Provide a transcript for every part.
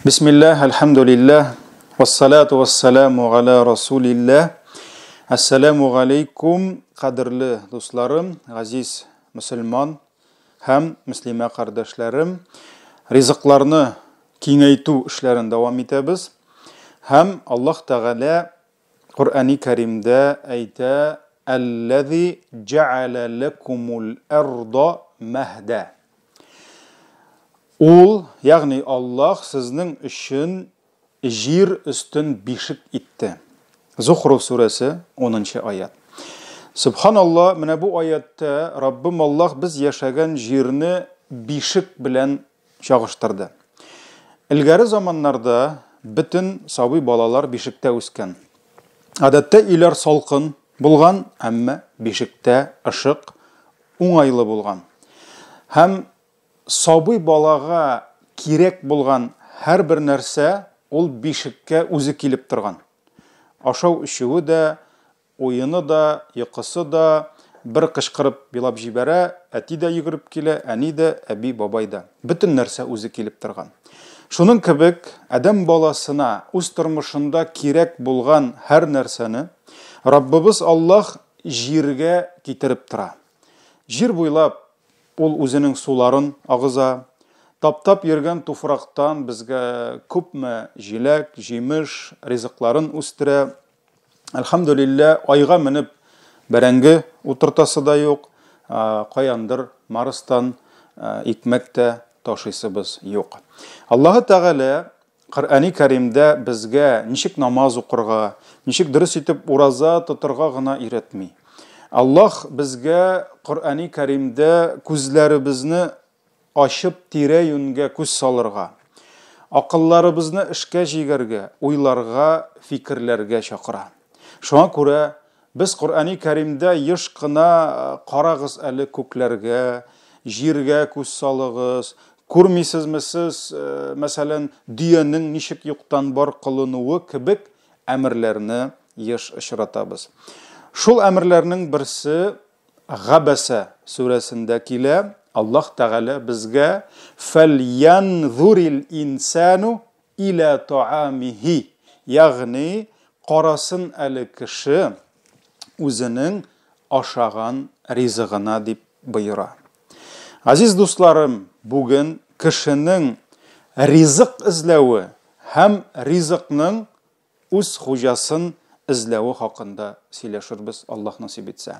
Bismillah, elhamdülillah, ve salatu ve selamu ala Resulillah. Assalamu alaikum, kadirli dostlarım, aziz Müslüman hem Müslüman kardeşlerim. Rızıklarını kengeytu işlerini devam etimiz. Hem Allah Teala Kur'an-ı Kerim'de ayta "Ellezî ceale lekumul erda mehda." Ol, yani Allah sizin için jir üstün bişik etti. Zuhruf suresi 10. ayet. Subhanallah, mene bu ayette Rabbim Allah biz yaşagan jirini bişik bilen çağıştırdı. İlgari zamanlarda bütün sabi balalar bişikte üsken. Adette iler salkın bulgan, ama bişikte ışık uңайлы bulgan. Hem sabi balaga kirek bulgan her bir нәрсе ol bişikке uzi kilip turgan. Aşav işiği de, oyunu da, yıkısı da, bir kışkırıp bilab jibere, eti de yıgırıp kile, ani de, abi babay da. Bütün нәрсе uzi kilip turgan. Şunun kibik, adam balasına, uz turmuşunda kirek bulgan her нәрсені Rabbimiz Allah jirge kitirip tura. Jir buylap, ol өзінің суларын ағыза, таптап ерген туфрақтан бізге көпме жилек, жеміш, ризықларын өстіре. Әлхамдулилля, айға мініп бәрәңгі отыртасы да жоқ, қаяндыр марыстан икмәкті ташысы біз жоқ. Аллахы Тағала Құр'ан-ы Кәримдә бізге нишек намаз оқырға, нишек дұрыс етіп ураза тұтырға ғына үйретмей. Allah bizge Kur'an-ı Kerim'de күзләребезне açıp tire-юнгә күз салырга, акылларыбызны эшкә җигәргә, уйларга, фикерләргә чакыра. Шуңа күрә без Kur'an-ы Kerim'дә еш кына карагыз әле күкләргә, җиргә күз салыгыз, күрмисезме сез, мәсәлән, дөянең ничек юктан бар кылынуы кебек әмерләрне еш очратабыз. Шул әмірлерінің бірсі Ғабаса сүресінде келе, Allah Teala bizge فَلْيَنْذُرِ الْاِنْسَانُ إِلَى طَعَامِهِ Yani qarasın əli kişi özünün aşağın rizığına deyip buyura. Aziz dostlarım, bugün kişinin rizıq izləvi hem rizıqның öz hocasın izləvi haqqında сөйләшербез, Allah nasip etse.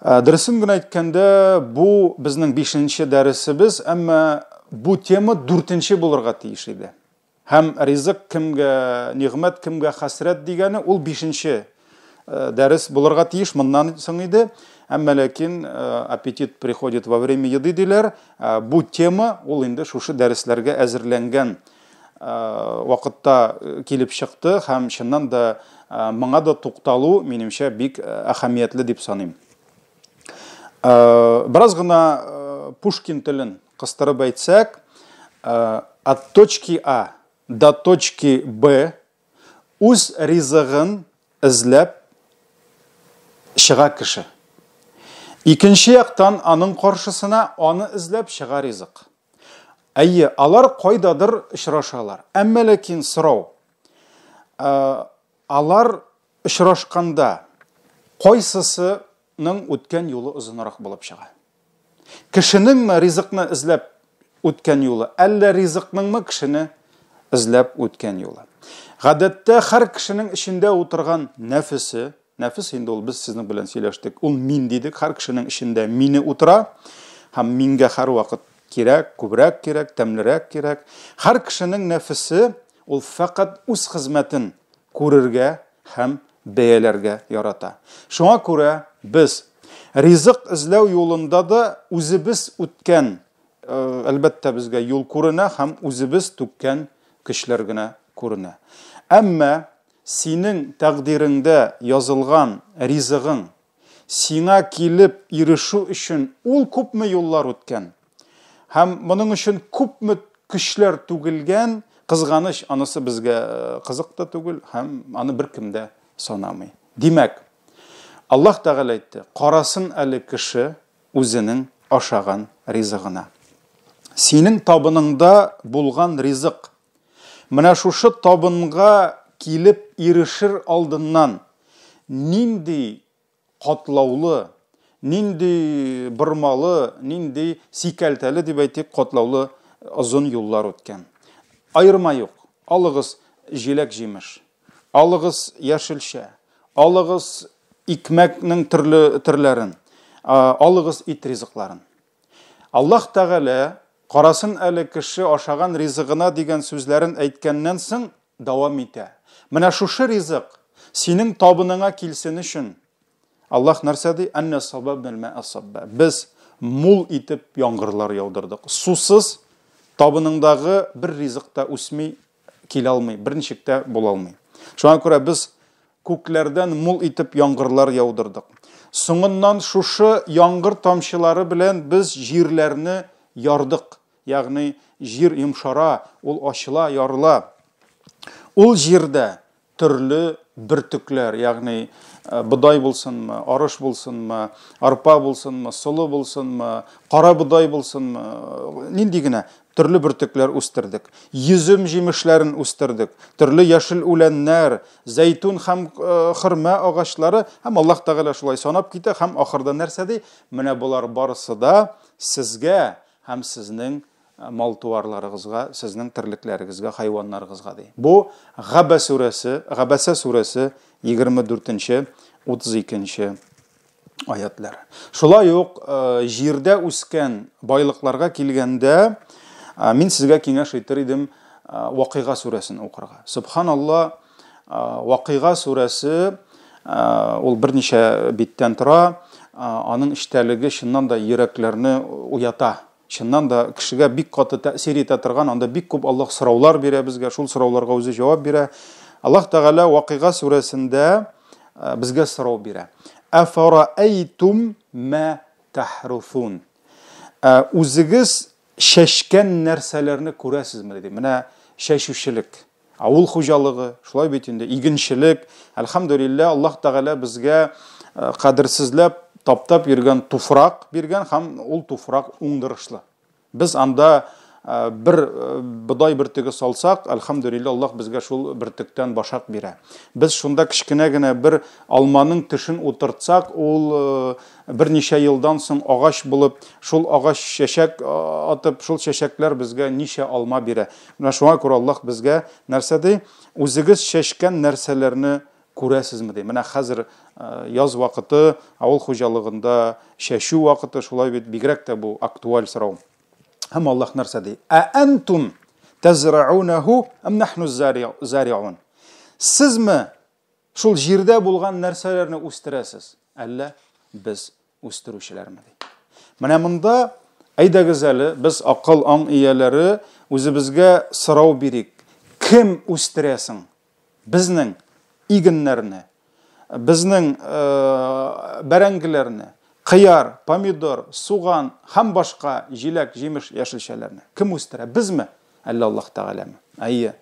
Dərsin günə aytkanda bu bizning 5-nji dərsimiz, amma bu tema 4-nji bulurğa tiyиш idi. Hem rizq kimga ni'mat, kimga hasrat degani ol 5-nji dərs bulurğa tiyиш bundan soň idi. Amma lakin appetit приходит во время еды диләр. Bu tema ol indi şuшы dərslərgə әзерләнгән вакытта килеп чыкты һәм чыннан да маңа да тукталу минемчә бик әһәмиятле дип саныйм. Бераз гына Пушкин телен кыстырып әйтсәк, от точки А до точки Б үз ризыгын эзләп чыга кеше. Икенче яктан аның каршысына аны эзләп чыга ризык. Әйе, алар кайдадыр очрашалар. Әмма ләкин сорау. Алар очрашканда кайсысының үткән юлы узынрак булып чыга? Кешенең ризыкны эзләп үткән юлы, әллә ризыкның кешене эзләп үткән юлы? Гадәттә һәр кешенең ичендә утырган нәфесе, нәфес инде ул без сезнең белән сөйләштек, ул мин дидек, һәр кешенең ичендә мине утыра, һәм мингә һәр вакыт кирәк, күбрәк кирәк, тәмлерәк кирәк. Һәр кешенең нәфесе ул фақат үз хезмәтен күрергә һәм бәяләргә ярата. Шуңа күрә без ризык эзләү юлында да үзебез үткән, әлбәттә безгә юл күренә һәм үзебез түккән кешеләр генә күренә. Әмма синең тәкъдиреңдә язылган ризыгың сиңа килеп ирешү өчен ул күпме юллар үткән. Һәм моның өчен күпме көчләр түгелгән, кызганыч анысы безгә кызык та түгел, һәм аны беркем дә санамый. Димәк, Allah Тәгалә әйтте, карасын әле кеше үзенең ашаган ризыгына. Синең табыныңда булган ризык Менә шушы табынга килеп ирешер алдыннан нинди катлаулы, нинди бырмалы, нинди сикәлтәле дип әйтик, катлаулы озын юллар үткән. Айырма юк. Алыгыз җиләк җимеш, алыгыз яшелчә, алыгыз икмәкнең төрләрен, алыгыз ит ризыкларын. Аллаһ Тәгалә карасын әле кеше ашаган ризыгына дигән сүзләрен әйткәннән соң дәвам итә. Менә шушы ризык синең табыныңа килсен өчен Аллаһ нәрсә ди? Анна сабабнал ма'a сабба. Без мул итеп яңгырлар яудырдык. Сусыз табыныңдагы бер ризык та үсми килә алмый, берничек тә була алмый. Шуңа күрә без күкләрдән мул итеп яңгырлар яудырдык. Соңыннан шушы яңгыр тамчылары белән без җирләрне ярдык. Ягъни җир йомшара, ул ачыла, ярыла. Ул җирдә төрле бөртекләр, ягъни будай булсынмы, арыш булсынмы, арпа булсынмы, солы булсынмы, кара будай булсынмы, нинди генә төрле бөртекләр үстердек. Йөзем җимешләрен үстердек. Төрле яшел үләннәр, зәйтун һәм хөрмә агачлары, һәм Аллаһ Тәгалә шулай санап китә, һәм ахырда нәрсә ди? Менә булар барысы да сезгә һәм сезнең мал-туарларыгызга, сезнең терлекләрегезгә, хайваннарыгызга ди. Бу Габаса сүрәсе 24-32 аятлар. Шулай ук җирдә үскән байлыкларга килгәндә, мин сезгә киңәш итер идем Вакыйга сүрәсен укырга. Субханалла, Вакыйга сүрәсе ул берничә биттән тора, аның эчтәлеге чыннан да йөрәкләрне уята. Чыннан да кешегә бик каты тәэсир итә торган, анда бик күп Аллаһ сораулар бирә безгә, шул сорауларга үзе җавап бирә. Аллаһ Тәгалә Вакыйга сүрәсендә безгә сорау бирә. Афараайтум ма тахруфун. Үзегез шәшкән нәрсәләрне күрәсезме диде. Менә шәшүчелек, авыл хуҗалыгы, шулай бит инде, игенчелек. Әлхәмдүлилләh, Аллаһ Тәгалә безгә кадерсезләп таптап йөргән туфрак биргән, һәм ул туфрак уңдырышлы. Без анда bir buday bürtüge salsak, elhamdülillah Allah bizge şul bürtükten başak bire. Biz şunda kişkine gene bir almanın tışın oturtsak, ol bir nişe yıldan soň ağaç bulup, şul ağaç şeşek atıp, şul şeşekler bizge nişe alma bire. Buna şuna kur Allah bizge nerse dey, uzigiz şeşken nerselerini күрәсезме ди. Менә хәзер яз вакыты, авыл хуҗалыгында шәшү вакыты, шулай бит бигрәк тә бу актуаль сорау. Һәм Аллаһ нәрсә ди? Әнтум тазраунаһу әм нахну зариун. Сезме шул җирдә булган нәрсәләрне үстерәсез, әллә без үстерүчеләрме ди. Менә монда әйдәгез әле без акыл аң ияләре үзебезгә сорау бирик. Кем үстерәсең? Безнең игеннәрне, безнең бәрәңгеләрне, кыяр, помидор, суган һәм башка җиләк, җимеш, яшелчәләрне кем үстерә? Безме? Әллә Аллаһ Тәгаләме? Әйе.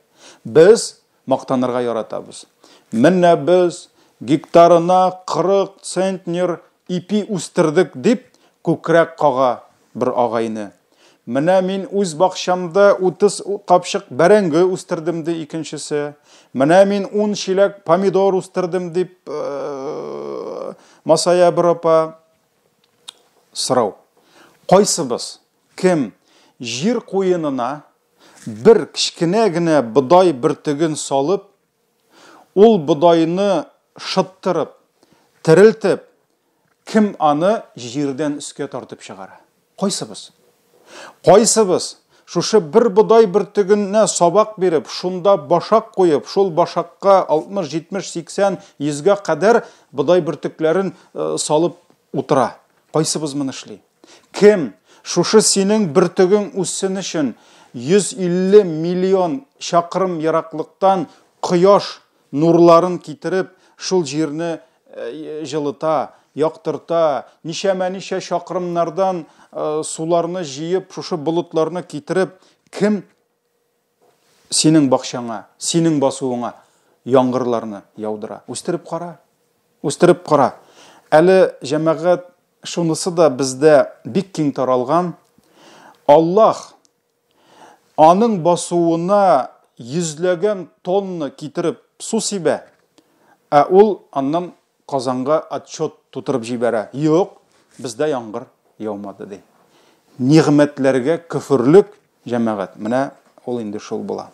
Без мактанырга яратабыз. Менә без гектарына 40 центнер ипи үстердек дип күкрәк кага бер агайны. Менә мин үз бакчамда 30 капчык бәрәңге үстердем ди икенчесе. Менә мин 10 чиләк помидор үстердем дип масая бер апа сорау. Кайсыбыз кем җир куенына бер кичкенә генә будай бөртеген салып, ул будайны шыттырып, терелтеп, кем аны җирдән үскә тартып чыгара? Кайсыбыз? Кайсыбыз шушы бер будай бөртегенә сабак биреп, шунда башак куеп, шул башакка 60, 70, 80, 100-гә кадәр будай бөртекләрен салып утыра? Кайсыбыз моны эшли? Кем шушы синең бөртегең үссен өчен 150 миллион чакрым ераклыктан кояш нурларын китереп, шул җирне җылыта, яктырта, ничә чакрымнардан суларны җыеп, шушы болытларны китереп, кем синең бакчаңа, синең басуыңа яңгырларны яудыра? Үстереп кара. Үстереп кара. Әле җәмәгать шунысы да бездә бик киң таралган. Аллаһ аның басуына yüzләгән тонна китереп су сибә, ул аннан Казанга отчет тутырып җибәрә. Юк, бездә яңгыр яумады ди. Нигъмәтләргә күфрлек җәмәгать. Менә ул инде шул була.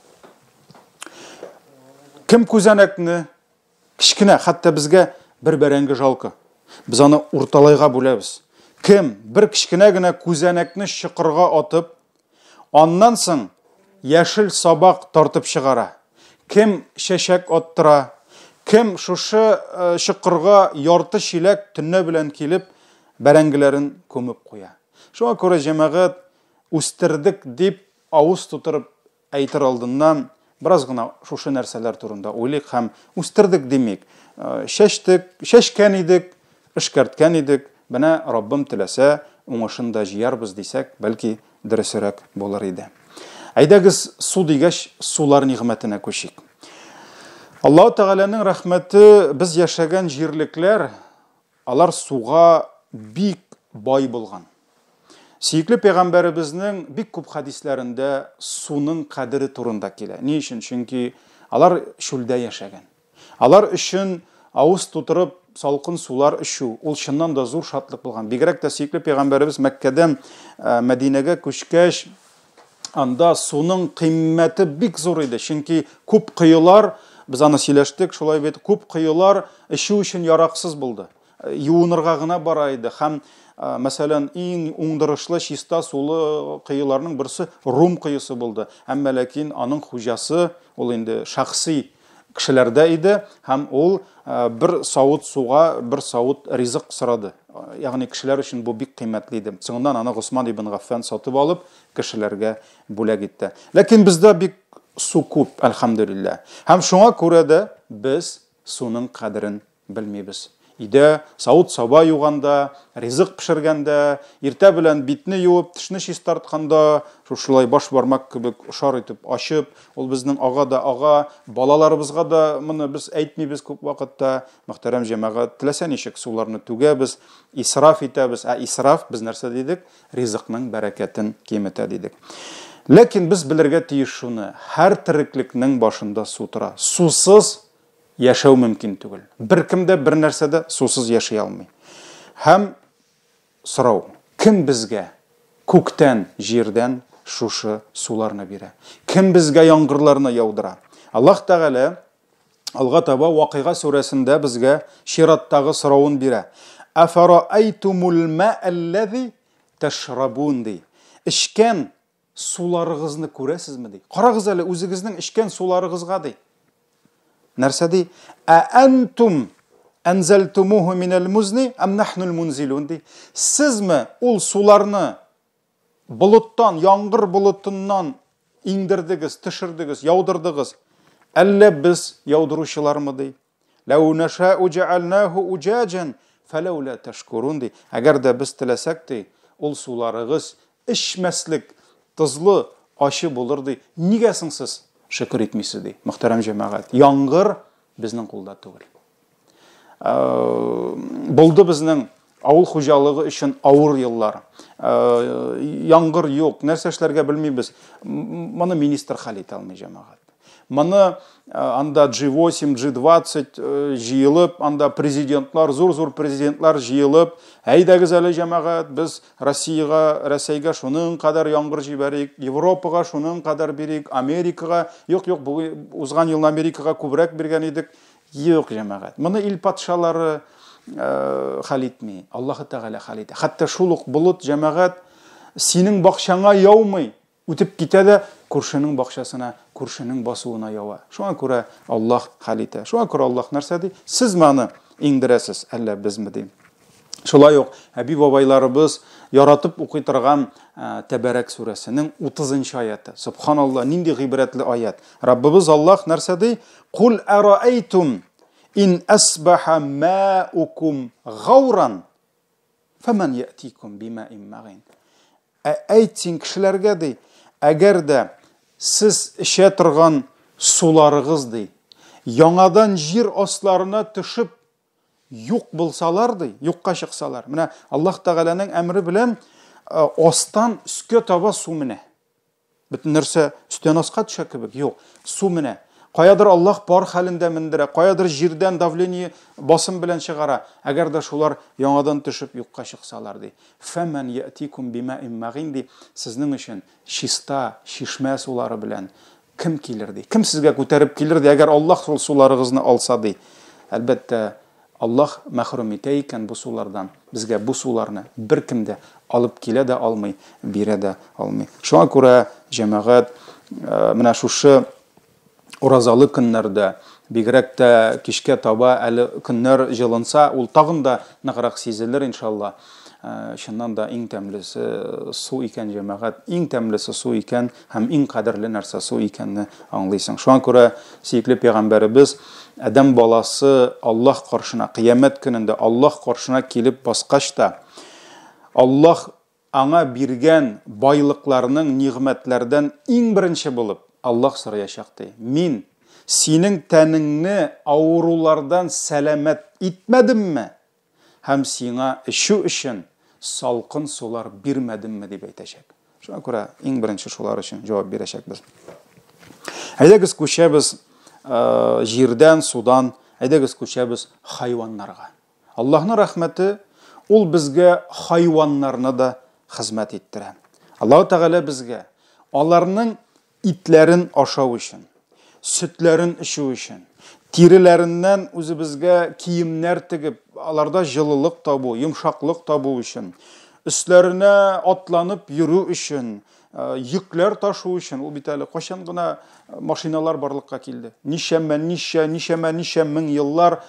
Кем күзәнәкне кичкенә, хәтта безгә бер бәрәңге жалкы. Без аны урталайга бүләбез. Кем бер кичкенә генә күзәнәкне чыкырга атып, аннан соң яшел сабак тартып чыгара. Кем чәчәк аттыра, кем шушы чыкырга ярты чиләк төнне белән килеп бәрәңгеләрен күмеп куя. Шуңа күрә җәмәгать үстердек дип авыз тутырып әйтер алдыннан бераз гына шушы нәрсәләр турында уйлыйк һәм үстердек димик. Чәчкән идек, эшкәрткән идек, менә Раббым теләсә, уңышында җыярбыз дисәк, бәлки дөресрәк булыр иде. Әйдәгез су дигәч, сулар нигъмәтенә күчик. Аллаһу Тәгаләнең рәхмәте без яшәгән җирлекләр, алар суга бик бай булган. Сөйкле пәйгамбәребезнең бик күп хадисләрендә суның кадере турында килә. Ни өчен? Чөнки алар шүлдә яшәгән. Алар өчен авыз тутырып салкын сулар эчү, ул чыннан да зур шатлык булган. Бигрәк тә сөйкле пәйгамбәребез Мәккәдән Мәдинәгә күчкәч, анда суның кыйммәте бик зур иде. Чөнки күп кыюлар, без аны сөйләштек, шулай бит, күп кыюлар эчү өчен яраксыз булды. Юынырга гына бара иде. Һәм мәсәлән, иң уңдырышлы чиста сулы кыюларның берсе Рум кыюсы булды. Әмма ләкин аның хуҗасы, ул инде шәхси кешеләрдә иде, һәм ул бер савыт суга бер савыт ризык сорады. Ягъни кешеләр өчен бу бик кыйммәтле иде. Соңыннан аны Госман ибн Гаффан сатып алып, кешеләргә бүләк итте. Ләкин бездә бик су күп, әлхәмдүлилләh. Һәм шуңа күрә дә без суның кадерен белмибез. Иде савыт саба юганда, ризык пешергәндә, иртә белән битне юып, тишне чистартканда, шулай баш бармак кебек шар итеп ачып, ул безнең ага да ага, балаларыбызга да моны без әйтмибез күп вакытта. Мөхтәрәм җәмәгать, теләсә ничек суларны түгәбез, исраф итәбез. Исраф без нәрсә дидек? Ризыкның бәрәкәтен киметә дидек. Ләкин без белергә тиеш шуны, һәр тереклекнең башында су тора. Сусыз яшәү мөмкин түгел. Бер кемдә бер нәрсәдә сусыз яши алмый. Һәм сорау, кем безгә күктән, җирдән шушы суларны бирә? Кем безгә яңгырларны яудыра? Аллаһ Тәгалә алга таба Вакыйга сүрәсендә безгә шираттагы соравын бирә. Афараайтумул ма'аллази ташрабун ди. Ишкән суларыгызны күрәсезме ди? Карагыз әле үзегезнең ишкән суларыгызга ди. Нәрсә ди? Әнтум әнзәлтумуху минәл музни әм нахнул мунзилун ди. Сезме ул суларны болыттан, яңгыр болытыннан иңдердегез, тишердегез, яудырдыгыз? Әллә без яудыручылармы ди? Лау нашау джаалнаху уҗаҗан фалаула ташкурун ди. Әгәр дә без теләсәк ди, ул суларыгыз эчмәслек, тызлы, ачы булыр ди. Нигә соң сез шөкер итмисез ди? Мөхтәрәм җәмәгать, яңгыр безнең кулда түгел. Булды безнең авыл хуҗалыгы өчен авыр еллар. Яңгыр юк, нәрсә эшләргә белмибез. Моны министр хәл итә алмый җәмәгать. Моны анда G8, G20 җыелып, анда президентлар, зур-зур президентлар җыелып, әйдәгез әле җәмәгать, без Россиягә шуның кадәр яңгыр җибәрик, Европага шуның кадәр бирик, Америкага, юк, бу узган ел Америкага күбрәк биргән идек. Юк җәмәгать. Моны ил патшалары хәл итми, Аллаһ Тәгалә хәл итә. Хәтта шул ук болыт җәмәгать синең бакчаңа яумый, үтеп китә дә күршенең бакчасына, күршенең басуына ява. Шуңа күрә Аллаһ хәл итә. Шуңа күрә Аллаһ нәрсә ди? Сез моны иңдерәсез, әллә безме ди? Шулай ук Хәбиб бабайларыбыз яратып укый торган Тәбәрәк сүрәсенең 30-нчы аяты. Субханаллаһ, нинди гыйбрәтле аят. Раббыбыз Аллаһ нәрсә ди? Кул араайтум ин асбаха маукум гавран фаман яатикум бимаин магин. Әйтсин кешеләргә ди, әгәр дә сез эчә торган суларыгыз ди, яңадан җир асларына төшеп юк булсалар ди, юкка чыксалар. Менә Аллаһ Тәгаләнең әмре белән астан өскә таба су менә. Бөтен нәрсә өстән аска төшә кебек. Юк, су менә. Каядыр Аллаһ бар хәлендә мендерә, каядыр җирдән давление басым белән чыгара. Әгәр дә шулар яңадан төшеп юкка чыксалар ди. Фәмән яатикум бимаин магин ди. Сезнең өчен чиста, шишмә сулары белән кем килер ди? Кем сезгә күтәреп килер ди, әгәр Аллаһ шул суларыгызны алса ди? Әлбәттә, Аллаһ мәхрүм итә икән бу сулардан. Безгә бу суларны беркем дә алып килә дә алмый, бирә дә алмый. Шуңа күрә җәмәгать менә шушы уразалы көннәрдә, бигрәк тә кичкә таба әле көннәр җылынса, ул тагын да ныграк сизелер иншалла. Шуннан да иң тәмлесе су икән җәмәгать, иң тәмлесе су икән һәм иң кадерле нәрсә су икәнне аңлыйсың. Шуңа күрә сөекле пәйгамбәребез Адам баласы Аллаһ каршына, кыямәт көнендә Аллаһ каршына килеп баскач та, Аллаһ аңа биргән байлыкларның, нигъмәтләрдән иң беренче булып Аллаһ сораячак ди. Мин синең тәнеңне авырулардан сәламәт итмәдемме? Һәм сиңа эчү өчен салкын сулар бирмәдемме дип әйтәчәк. Шуңа күрә иң беренче шулар өчен җавап бирәчәкбез. Әйдәгез күчәбез җирдән, судан, әйдәгез күчәбез хайваннарга. Аллаһның рәхмәте ул безгә хайваннарны да хезмәт иттерә. Аллаһ Тәгалә безгә аларның итләрен ашау өчен, сөтләрен эчү өчен, тиреләреннән үзебезгә киемнәр тигеп, аларда җылылык табу, йомшаклык табу өчен, өсләренә атланып йөрү өчен, йөкләр ташу өчен, ул бит әле кайчан гына машиналар барлыкка килде. Ничәмә мең еллар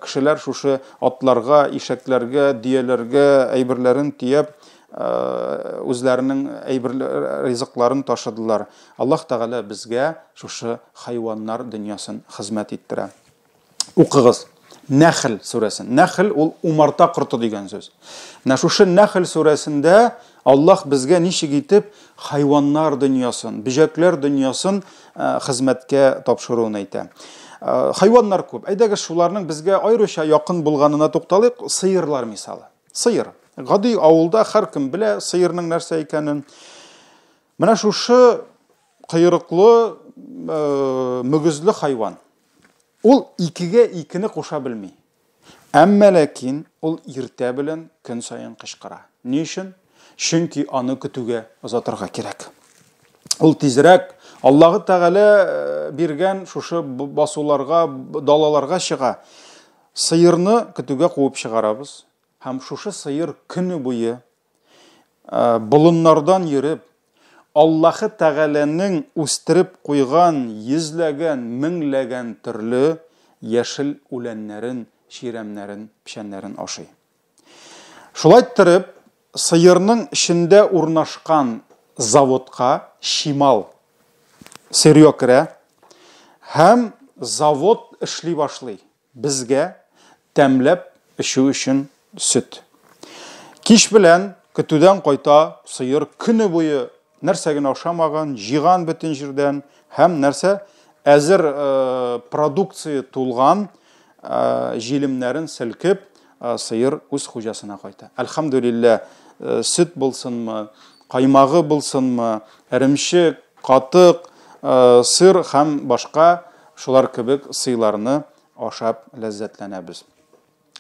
кешеләр шушы атларга, ишәкләргә, дияләргә әйберләрен тиеп, үзләренең әйберләр ризыкларын ташыдылар. Аллаһ Тәгалә безгә шушы хайваннар дөньясын хезмәт иттерә. Укыгыз. Нәхл сүрәсен. Нәхл ул умарта корты дигән сүз. Менә шушы Нәхл сүрәсендә Аллаһ безгә ничек итеп хайваннар дөньясын, бөҗәкләр дөньясын хезмәткә тапшыруын әйтә. Хайваннар күп. Әйдәгез шуларның безгә аеруча якын булганына тукталыйк. Сыерлар мисалы. Сыер. Гади авылда һәркем белә сыерның нәрсә икәнен. Менә шушы кыйрыклы, мөгезле хайван. Ул икегә икене куша белми. Әмма ләкин ул иртә белән көн сайын кычкыра. Ни өчен? Чөнки аны көтүгә озатырга кирәк. Ул тизрәк Аллаһ Тәгалә биргән шушы басуларга, далаларга чыга. Сыерны көтүгә куып чыгарабыз. Һәм шушы сыер көне буе болыннардан йөреп, Аллаһ Тәгаләнең үстереп куйган, йөзләгән, меңләгән төрле яшел үләннәрен, ширәмнәрен, пешәннәрен ашый. Шулай итеп, сыерның эчендә урнашкан заводка Шимал сырьё керә һәм завод эшли башлый. Безгә тәмләп эчү өчен сөт. Кич белән көтүдән кайта, сыер көне буе нәрсә генә ашамаган, җыган бөтен җирдән һәм нәрсә әзер продукция тулган җилемнәрен селкеп, сыер үз хуҗасына кайта. Әлхәмдүлилләh, сөт булсынмы, каймагы булсынмы, эремчек, катык, сыр һәм башка шулар кебек сыйларны ашап ләззәтләнәбез.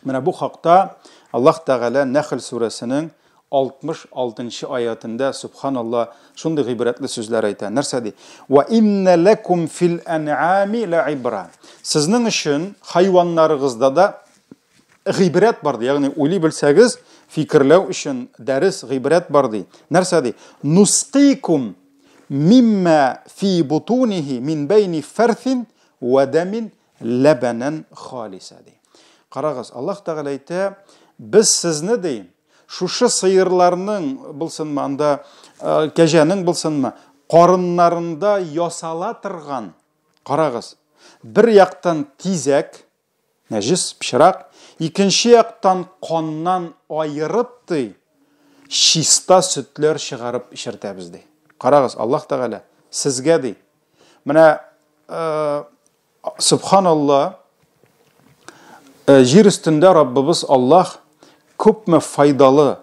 Менә бу хакта Аллаһ Тәгалә Нәхл сүрәсенең 66-нчы аятында Субханаллах шундый гыйбрәтле сүзләр әйтә. Нәрсә ди? Ва инна лакум фил ан'ами лa'ибра. Сезнең өчен хайваннарыгызда да гыйбрәт бар ди. Ягъни уйлый белсәгез, фикерләү өчен дәрес гыйбрәт бар ди. Нәрсә ди? Нусқикум мимма фи бутунихи мин байни фарфин ва дамин лабанан халиса ди. Карагыз, Аллаһ Тәгалә әйтә, без сезне ди, шушы сыерларның булсынмы, анда кәҗәнең булсынмы, карыннарында ясала торган. Карагыз, бер яктан тизәк, нәҗис, пычрак, икенче яктан каннан айырып ди, чиста сөтләр чыгарып ишертәбез ди. Карагыз, Аллаһ Тәгалә сезгә ди. Менә Субханаллах, җир өстендә Раббыбыз Аллаһ күпме файдалы,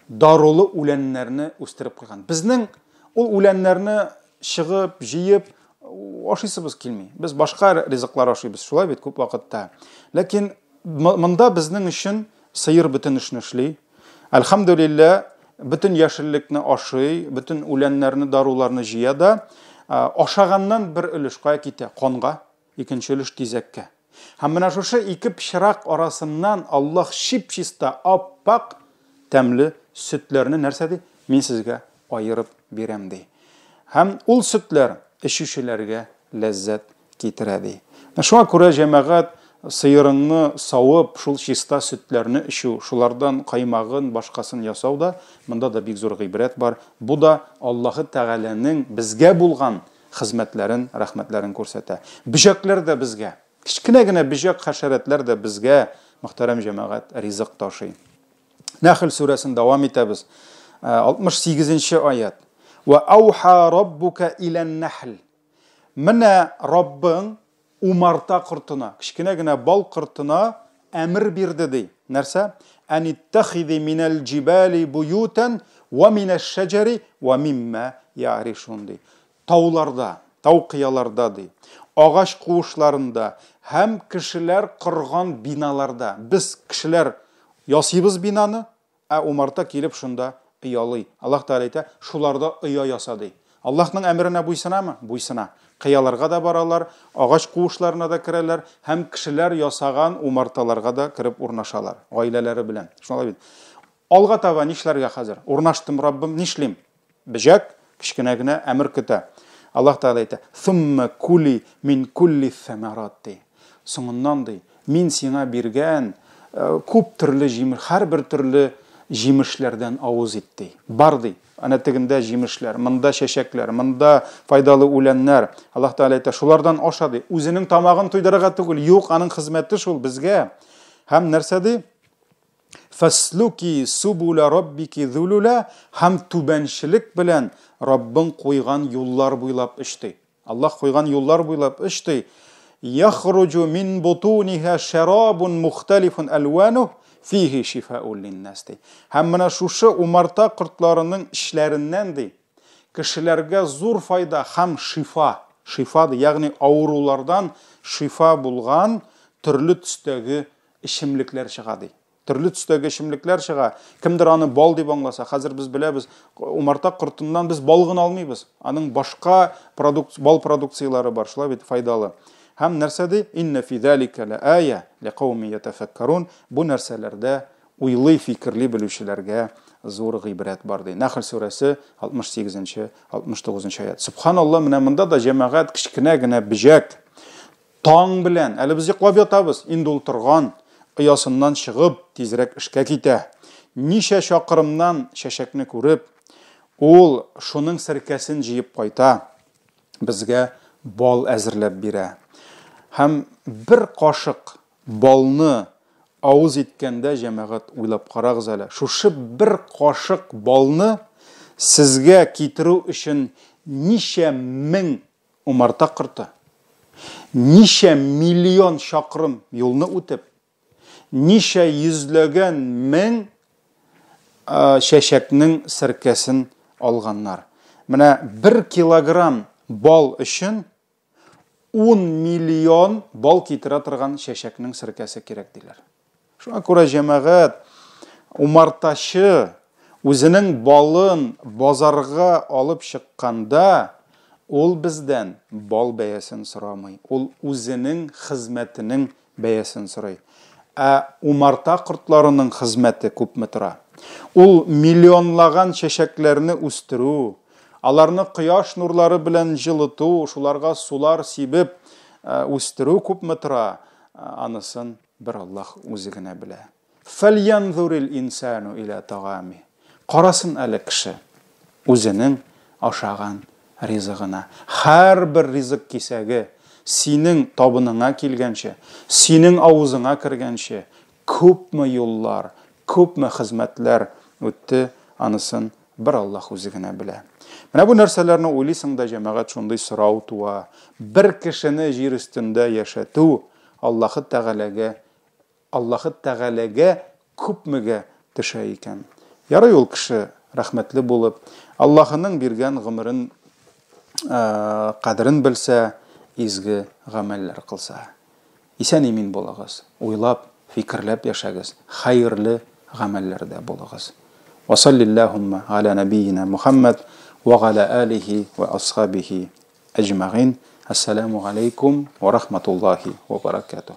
дарулы үләннәрне үстереп куйган. Безнең ул үләннәрне чыгып, җыеп ашыйсыбыз килми. Без башка ризыклар ашыйбыз, шулай бит күп вакытта. Ләкин монда безнең өчен сыер бөтен эшне эшли. Әлхәмдүлилләh, бөтен яшеллекне ашый, бөтен үләннәрне, даруларны җыя да, ашаганнан бер өлеш кая китә? Канга, икенче өлеш тизәккә. Һәм менә шушы ике пычрак арасыннан Аллаһ чип-чиста, аппак, тәмле сөтләрне нәрсә ди? Мин сезгә айырып бирәм ди. Һәм ул сөтләр эчүчеләргә ләззәт китерә ди. Шуңа күрә җәмәгать сыерыңны савып, шул чиста сөтләрне ичү, шулардан каймагын, башкасын ясау да, монда да бик зур гыйбрәт бар. Бу да Аллаһы Тәгаләнең безгә булган хезмәтләрен, рәхмәтләрен күрсәтә. Бөҗәкләр дә безгә, кичкенә генә бөҗәк хәшәрәтләр дә безгә, мөхтәрәм җәмәгать, ризык ташый. Нәхл сүрәсен дәвам итәбез. 68-нче аят. Ва ауха раббука илән-нәхл. Менә Раббың умарта кортына, кичкенә генә бал кортына әмер бирде ди. Нәрсә? Аниттахизи минал җибали буютан ва минаш шаҗари ва мимма я'ришун ди. Тауларда, тау кыяларда ди. Агач куышларында һәм кешеләр корган биналарда. Без кешеләр ясыйбыз бинаны, умарта килеп шунда ыялый. Аллаһ Тәгалә әйтә, шуларда ыя яса ди. Аллаһның әмеренә буйсынамы? Буйсына. Кыяларга да баралар, агач куышларына да керәләр, һәм кешеләр ясаган умарталарга да кирип урнашалар, гаиләләре белән. Шулай бит. Алга таба нишләргә хәзер? Урнаштым, Раббым, нишлим? Бөҗәк кичкенә генә әмер көтә. Аллаһ Тәгалә әйтә: "Сумма кули мин кулли самарати." Соңыннан ди, мин сиңа биргән күп төрле җимеш, һәрбер төрле җимешләрдән авыз итте. Бар ди. Ана тегендә җимешләр, монда чәчәкләр, монда файдалы үләннәр. Аллаһ Тәгалә әйтә, шулардан аша ди. Үзенең тамагын туйдырырга түгел, юк, аның хезмәте шул безгә. Һәм нәрсә ди? Фаслуки субула раббики зулула, һәм түбәнчелек белән Раббың куйган юллар буйлап эшти. Аллаһ куйган юллар буйлап эшти. Яхруджу мин бутуниха шарабун мухталифун алвану фихи шифаун линнас ди. Һәм менә шушы умарта кортларының эшләреннән ди, кешеләргә зур файда һәм шифа ди, ягъни авырулардан шифа булган төрле төстәге ичемлекләр чыга ди. Төрле төстәге ичемлекләр чыга. Кемдер аны бал дип аңласа, хәзер без беләбез, умарта кортыннан без бал гына алмыйбыз. Аның башка бал продукцияләре бар, шулай бит файдалы. Һәм нәрсә ди? Инна фи залика ла ая лиқауми ятафаккарун. Бу нәрсәләрдә уйлый, фикерли белүчеләргә зур гыйбрәт бар ди. Нәхл сүрәсе 68-нче, 69-нчы аят. Субханалла, менә монда да җәмәгать кичкенә генә бөҗәк таң белән, әле без йоклап ятабыз, инде ул торган оясыннан чыгып, тизрәк эшкә китә. Ничә чакрымнан чәчәкне күреп, ул шуның сәркәсен җыеп кайта, безгә бал әзерләп бирә. Һәм бер кашык балны авыз иткәндә җәмәгать уйлап карагыз әле. Шушы бер кашык балны сезгә китерү өчен ничә мең умарта корты, ничә миллион чакрым юлны үтеп, ничә йөзләгән мең чәчәкнең сәркәсен алганнар. Менә 1 килограмм бал өчен 10 миллион бал китерә торган чәчәкнең сәркәсе кирәк диләр. Шуңа күрә җәмәгать умартачы үзенең балын базарга алып чыкканда, ул бездән бал бәясен сорамый. Ул үзенең хезмәтенең бәясен сорый. Умарта кортларының хезмәте күпме тора? Ул миллионлаган чәчәкләрне үстерү, аларны кояш нурлары белән җылыту, шуларга сулар сибеп үстерү күпме тора? Анысын бер Аллаһ үзе генә белә. Фальянзурил инсану иля тагами. Карасын әле кеше үзенең ашаган ризыгына. Һәрбер ризык кисәге синең табыныңа килгәнче, синең авызыңа кергәнче күпме юллар, күпме хезмәтләр үтте, анысын бер Аллаһ үзе генә белә. Менә бу нәрсәләрне уйлыйсың да җәмәгать шундый сорау туа. Бер кешене җир өстендә яшәтү Аллаһы Тәгаләгә күпмегә төшә икән. Ярый ул кеше рәхмәтле булып, Аллаһының биргән гомерен кадерен белсә, изге гамәлләр кылса. Исән-имин булыгыз, уйлап, фикерләп яшәгез, хәерле гамәлләрдә булыгыз. Ва саллиллахумма аля набiyina Muhammad ва аля алихи ва асхабихи аҗмагин. Ассаламу алейкум ва рахматуллахи ва баракатух.